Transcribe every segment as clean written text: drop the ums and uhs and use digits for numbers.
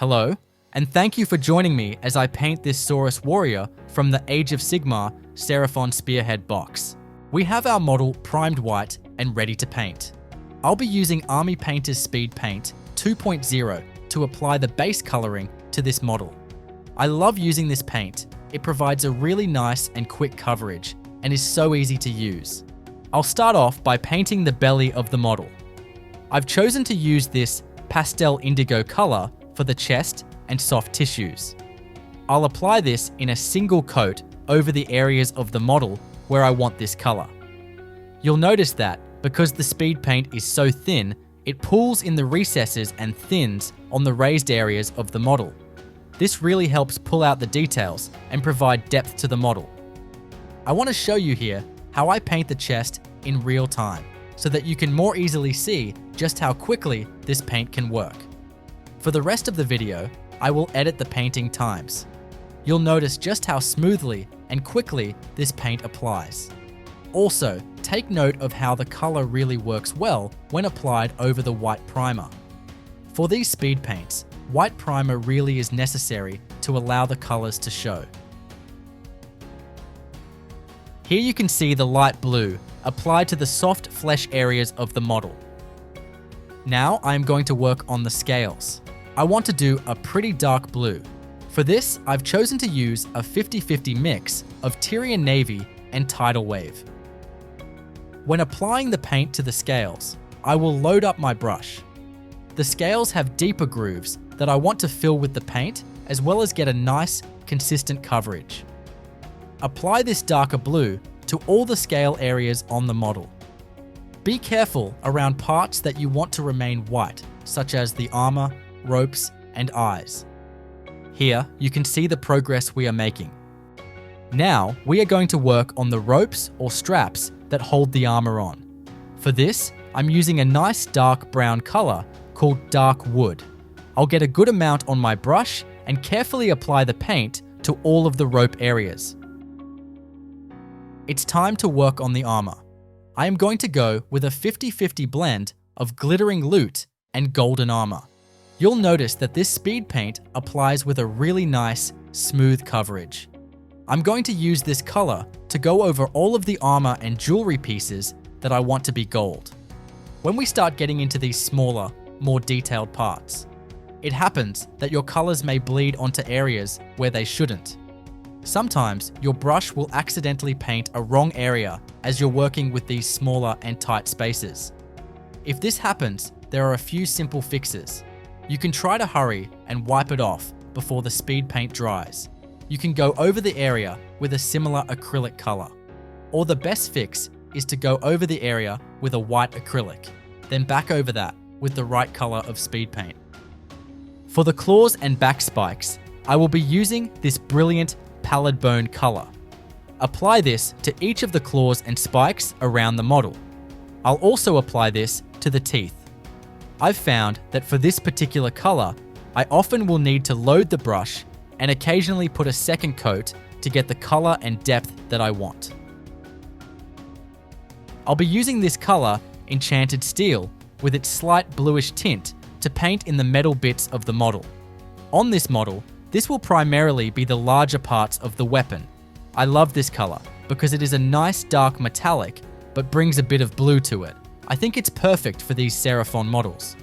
Hello, and thank you for joining me as I paint this Saurus warrior from the Age of Sigmar Seraphon Spearhead box. We have our model primed white and ready to paint. I'll be using Army Painter's Speed Paint 2.0 to apply the base coloring to this model. I love using this paint. It provides a really nice and quick coverage and is so easy to use. I'll start off by painting the belly of the model. I've chosen to use this pastel indigo color for the chest and soft tissues. I'll apply this in a single coat over the areas of the model where I want this color. You'll notice that because the speed paint is so thin, it pulls in the recesses and thins on the raised areas of the model. This really helps pull out the details and provide depth to the model. I want to show you here how I paint the chest in real time so that you can more easily see just how quickly this paint can work. For the rest of the video, I will edit the painting times. You'll notice just how smoothly and quickly this paint applies. Also, take note of how the color really works well when applied over the white primer. For these speed paints, white primer really is necessary to allow the colors to show. Here you can see the light blue applied to the soft flesh areas of the model. Now I am going to work on the scales. I want to do a pretty dark blue. For this, I've chosen to use a 50-50 mix of Tyrian Navy and Tidal Wave. When applying the paint to the scales, I will load up my brush. The scales have deeper grooves that I want to fill with the paint, as well as get a nice, consistent coverage. Apply this darker blue to all the scale areas on the model. Be careful around parts that you want to remain white, such as the armor, ropes, and eyes. Here, you can see the progress we are making. Now, we are going to work on the ropes or straps that hold the armor on. For this, I'm using a nice dark brown color called dark wood. I'll get a good amount on my brush and carefully apply the paint to all of the rope areas. It's time to work on the armor. I am going to go with a 50-50 blend of glittering loot and golden armor. You'll notice that this speed paint applies with a really nice, smooth coverage. I'm going to use this color to go over all of the armor and jewelry pieces that I want to be gold. When we start getting into these smaller, more detailed parts, it happens that your colors may bleed onto areas where they shouldn't. Sometimes your brush will accidentally paint a wrong area as you're working with these smaller and tight spaces. If this happens, there are a few simple fixes. You can try to hurry and wipe it off before the speed paint dries. You can go over the area with a similar acrylic color. Or the best fix is to go over the area with a white acrylic, then back over that with the right color of speed paint. For the claws and back spikes, I will be using this brilliant pallid bone color. Apply this to each of the claws and spikes around the model. I'll also apply this to the teeth. I've found that for this particular color, I often will need to load the brush and occasionally put a second coat to get the color and depth that I want. I'll be using this color, Enchanted Steel, with its slight bluish tint to paint in the metal bits of the model. On this model, this will primarily be the larger parts of the weapon. I love this color because it is a nice dark metallic but brings a bit of blue to it. I think it's perfect for these Seraphon models.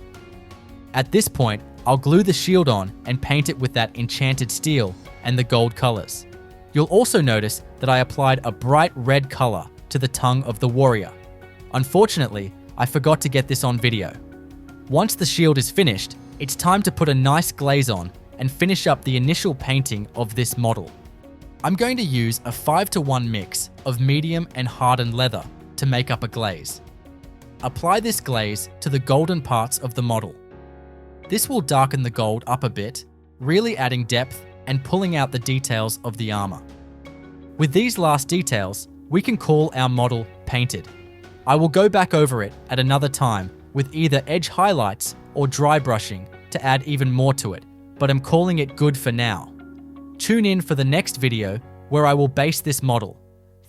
At this point, I'll glue the shield on and paint it with that Enchanted Steel and the gold colors. You'll also notice that I applied a bright red color to the tongue of the warrior. Unfortunately, I forgot to get this on video. Once the shield is finished, it's time to put a nice glaze on and finish up the initial painting of this model. I'm going to use a 5-to-1 mix of medium and hardened leather to make up a glaze. Apply this glaze to the golden parts of the model. This will darken the gold up a bit, really adding depth and pulling out the details of the armor. With these last details, we can call our model painted. I will go back over it at another time with either edge highlights or dry brushing to add even more to it, but I'm calling it good for now. Tune in for the next video where I will base this model.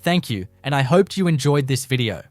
Thank you, and I hoped you enjoyed this video.